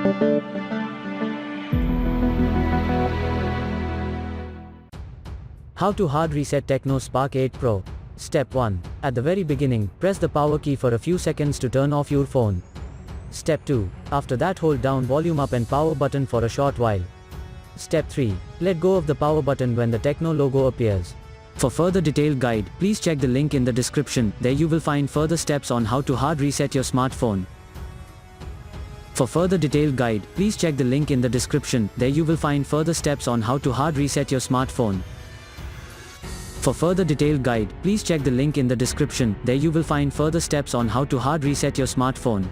How to hard reset Tecno Spark 8 Pro. Step 1. At the very beginning, press the power key for a few seconds to turn off your phone. Step 2. After that, hold down volume up and power button for a short while. Step 3. Let go of the power button when the Tecno logo appears. For further detailed guide, please check the link in the description. There you will find further steps on how to hard reset your smartphone. For further detailed guide, please check the link in the description. There you will find further steps on how to hard reset your smartphone. For further detailed guide, please check the link in the description. There you will find further steps on how to hard reset your smartphone.